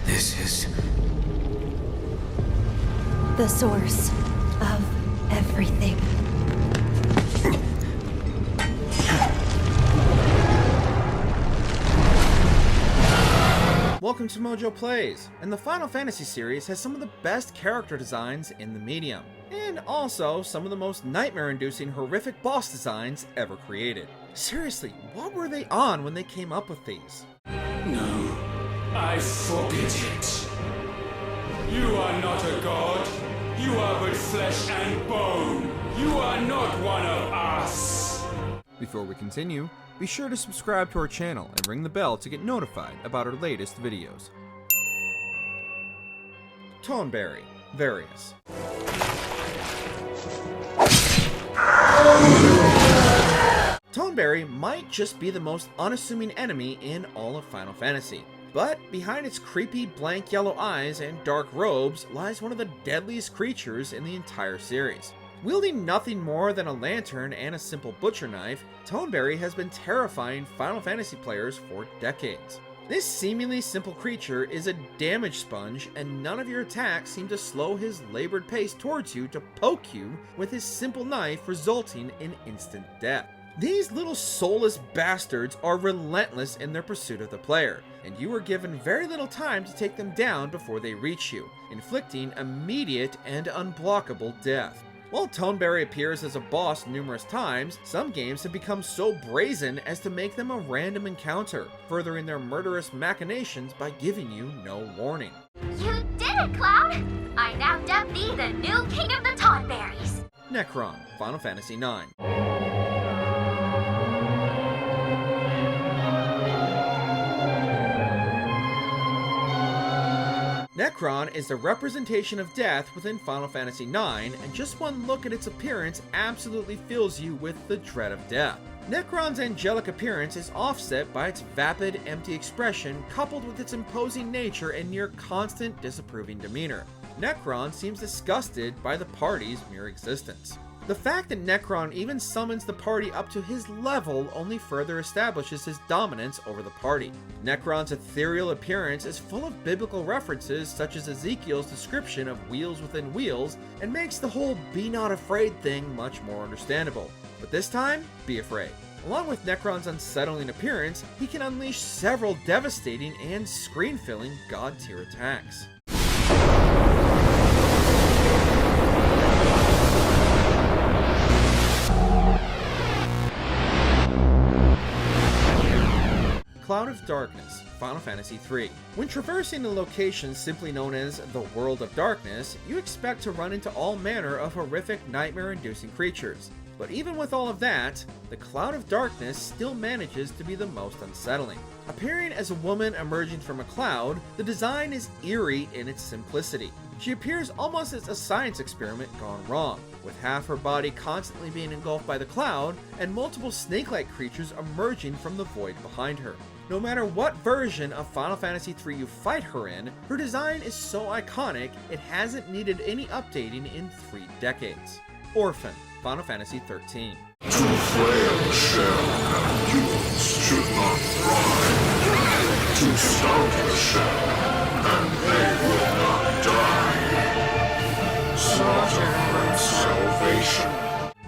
This is... the source of everything. Welcome to MojoPlays, and the Final Fantasy series has some of the best character designs in the medium, and also some of the most nightmare-inducing horrific boss designs ever created. Seriously, what were they on when they came up with these? No, I forbid it. You are not a god. You are but flesh and bone. You are not one of us. Before we continue, be sure to subscribe to our channel and ring the bell to get notified about our latest videos. Tonberry, Various. Tonberry might just be the most unassuming enemy in all of Final Fantasy, but behind its creepy blank yellow eyes and dark robes lies one of the deadliest creatures in the entire series. Wielding nothing more than a lantern and a simple butcher knife, Tonberry has been terrifying Final Fantasy players for decades. This seemingly simple creature is a damage sponge, and none of your attacks seem to slow his labored pace towards you to poke you with his simple knife, resulting in instant death. These little soulless bastards are relentless in their pursuit of the player, and you are given very little time to take them down before they reach you, inflicting immediate and unblockable death. While Tonberry appears as a boss numerous times, some games have become so brazen as to make them a random encounter, furthering their murderous machinations by giving you no warning. You did it, Cloud! I now dub thee the new king of the Tonberries! Nekron, Final Fantasy IX. Nekron is the representation of death within Final Fantasy IX, and just one look at its appearance absolutely fills you with the dread of death. Nekron's angelic appearance is offset by its vapid, empty expression, coupled with its imposing nature and near constant disapproving demeanor. Nekron seems disgusted by the party's mere existence. The fact that Nekron even summons the party up to his level only further establishes his dominance over the party. Nekron's ethereal appearance is full of biblical references such as Ezekiel's description of wheels within wheels, and makes the whole "be not afraid" thing much more understandable. But this time, be afraid. Along with Nekron's unsettling appearance, he can unleash several devastating and screen-filling god-tier attacks. Cloud of Darkness, Final Fantasy III. When traversing a location simply known as the World of Darkness, you expect to run into all manner of horrific, nightmare-inducing creatures. But even with all of that, the Cloud of Darkness still manages to be the most unsettling. Appearing as a woman emerging from a cloud, the design is eerie in its simplicity. She appears almost as a science experiment gone wrong, with half her body constantly being engulfed by the cloud, and multiple snake-like creatures emerging from the void behind her. No matter what version of Final Fantasy III you fight her in, her design is so iconic, it hasn't needed any updating in 3 decades. Orphan, Final Fantasy XIII. To flare the shell and humans should not thrive. To stout the shell, and they will not die. Slaughter and salvation.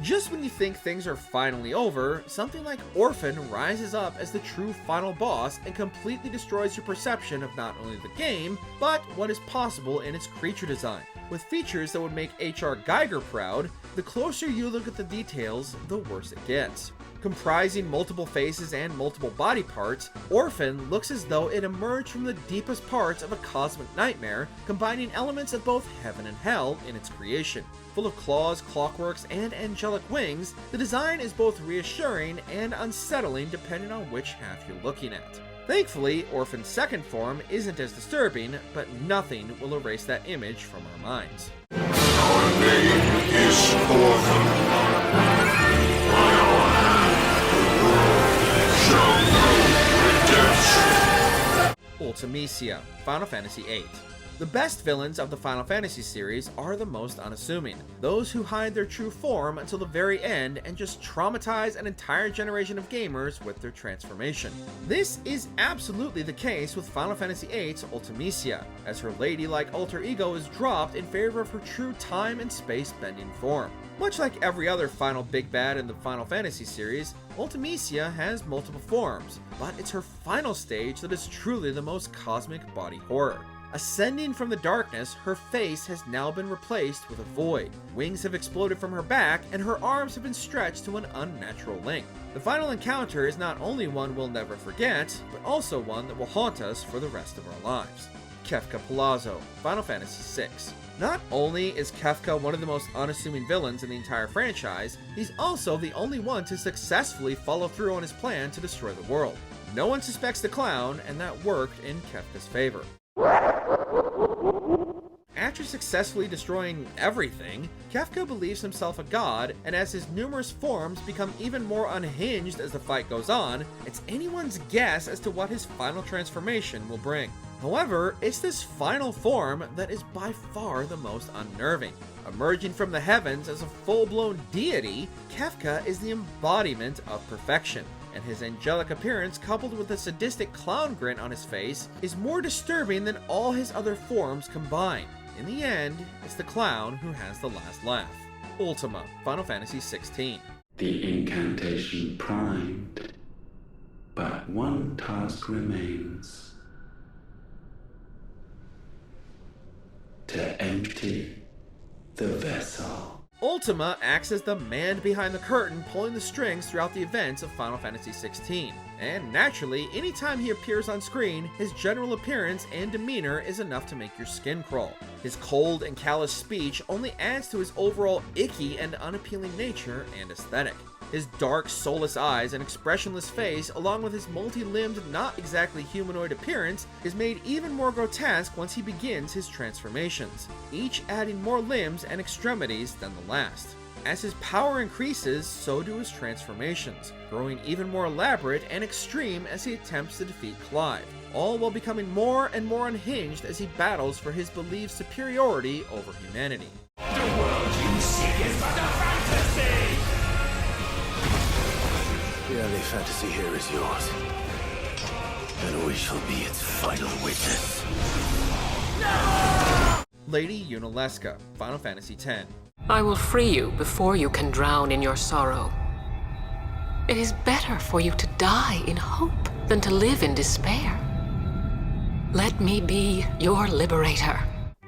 Just when you think things are finally over, something like Orphan rises up as the true final boss and completely destroys your perception of not only the game, but what is possible in its creature design. With features that would make H.R. Geiger proud, the closer you look at the details, the worse it gets. Comprising multiple faces and multiple body parts, Orphan looks as though it emerged from the deepest parts of a cosmic nightmare, combining elements of both heaven and hell in its creation. Full of claws, clockworks, and angelic wings, the design is both reassuring and unsettling depending on which half you're looking at. Thankfully, Orphan's second form isn't as disturbing, but nothing will erase that image from our minds. Our name is Orphan. By our hand, the world shall know redemption. Ultimecia, Final Fantasy VIII. The best villains of the Final Fantasy series are the most unassuming, those who hide their true form until the very end and just traumatize an entire generation of gamers with their transformation. This is absolutely the case with Final Fantasy VIII's Ultimecia, as her ladylike alter ego is dropped in favor of her true time and space bending form. Much like every other final big bad in the Final Fantasy series, Ultimecia has multiple forms, but it's her final stage that is truly the most cosmic body horror. Ascending from the darkness, her face has now been replaced with a void. Wings have exploded from her back, and her arms have been stretched to an unnatural length. The final encounter is not only one we'll never forget, but also one that will haunt us for the rest of our lives. Kefka Palazzo, Final Fantasy VI. Not only is Kefka one of the most unassuming villains in the entire franchise, he's also the only one to successfully follow through on his plan to destroy the world. No one suspects the clown, and that worked in Kefka's favor. After successfully destroying everything, Kefka believes himself a god, and as his numerous forms become even more unhinged as the fight goes on, it's anyone's guess as to what his final transformation will bring. However, it's this final form that is by far the most unnerving. Emerging from the heavens as a full-blown deity, Kefka is the embodiment of perfection, and his angelic appearance coupled with a sadistic clown grin on his face is more disturbing than all his other forms combined. In the end, it's the clown who has the last laugh. Ultima, Final Fantasy XVI. The incantation primed, but one task remains. To empty the vessel. Ultima acts as the man behind the curtain pulling the strings throughout the events of Final Fantasy XVI. And naturally, anytime he appears on screen, his general appearance and demeanor is enough to make your skin crawl. His cold and callous speech only adds to his overall icky and unappealing nature and aesthetic. His dark, soulless eyes and expressionless face, along with his multi-limbed, not exactly humanoid appearance, is made even more grotesque once he begins his transformations, each adding more limbs and extremities than the last. As his power increases, so do his transformations, growing even more elaborate and extreme as he attempts to defeat Clive, all while becoming more and more unhinged as he battles for his believed superiority over humanity. The world you seek is but a fantasy! The only fantasy here is yours, and we shall be its final witness. Lady Yunalesca, Final Fantasy X. I will free you before you can drown in your sorrow. It is better for you to die in hope than to live in despair. Let me be your liberator.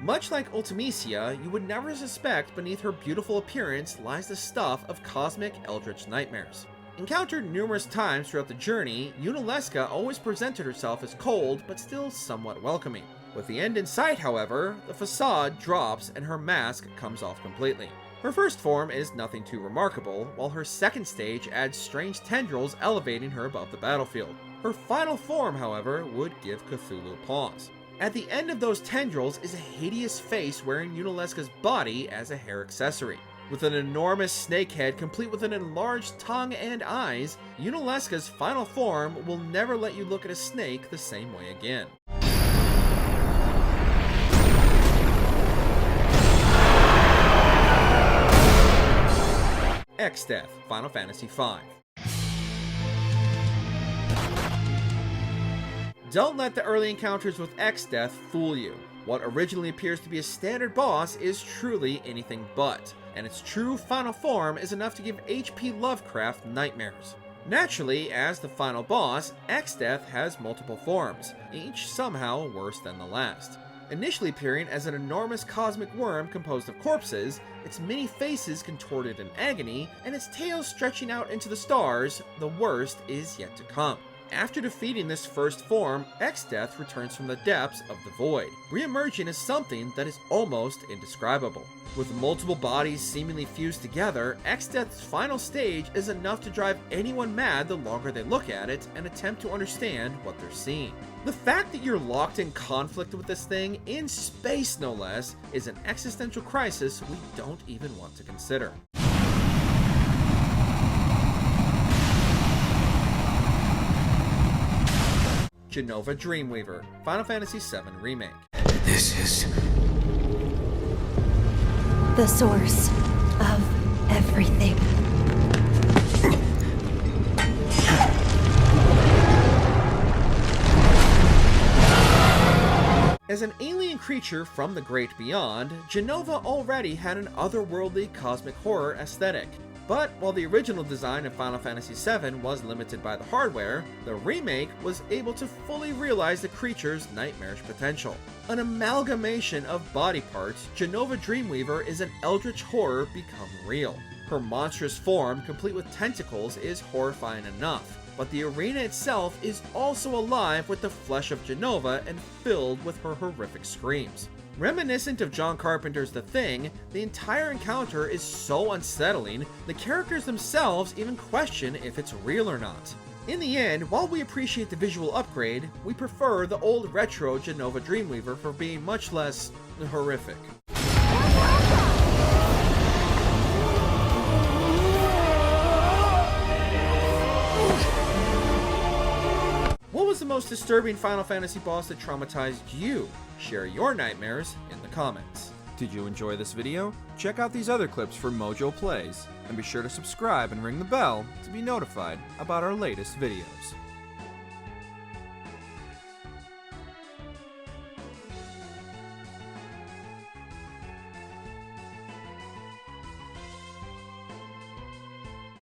Much like Ultimecia, you would never suspect beneath her beautiful appearance lies the stuff of cosmic eldritch nightmares. Encountered numerous times throughout the journey, Yunalesca always presented herself as cold but still somewhat welcoming. With the end in sight, however, the facade drops and her mask comes off completely. Her first form is nothing too remarkable, while her second stage adds strange tendrils elevating her above the battlefield. Her final form, however, would give Cthulhu pause. At the end of those tendrils is a hideous face wearing Yunalesca's body as a hair accessory. With an enormous snake head complete with an enlarged tongue and eyes, Yunalesca's final form will never let you look at a snake the same way again. Xdeath, Final Fantasy V. Don't let the early encounters with Xdeath fool you. What originally appears to be a standard boss is truly anything but, and its true final form is enough to give H.P. Lovecraft nightmares. Naturally, as the final boss, Xdeath has multiple forms, each somehow worse than the last. Initially appearing as an enormous cosmic worm composed of corpses, its many faces contorted in agony, and its tail stretching out into the stars, the worst is yet to come. After defeating this first form, Xdeath returns from the depths of the void, re-emerging as something that is almost indescribable. With multiple bodies seemingly fused together, Xdeath's final stage is enough to drive anyone mad the longer they look at it and attempt to understand what they're seeing. The fact that you're locked in conflict with this thing, in space no less, is an existential crisis we don't even want to consider. Jenova Dreamweaver, Final Fantasy VII Remake. This is... The source of everything. As an alien creature from the great beyond, Jenova already had an otherworldly cosmic horror aesthetic. But while the original design of Final Fantasy VII was limited by the hardware, the remake was able to fully realize the creature's nightmarish potential. An amalgamation of body parts, Jenova Dreamweaver is an eldritch horror become real. Her monstrous form, complete with tentacles, is horrifying enough. But the arena itself is also alive with the flesh of Jenova and filled with her horrific screams. Reminiscent of John Carpenter's The Thing, the entire encounter is so unsettling, the characters themselves even question if it's real or not. In the end, while we appreciate the visual upgrade, we prefer the old retro Jenova Dreamweaver for being much less horrific. What was the most disturbing Final Fantasy boss that traumatized you? Share your nightmares in the comments. Did you enjoy this video? Check out these other clips for MojoPlays, and be sure to subscribe and ring the bell to be notified about our latest videos.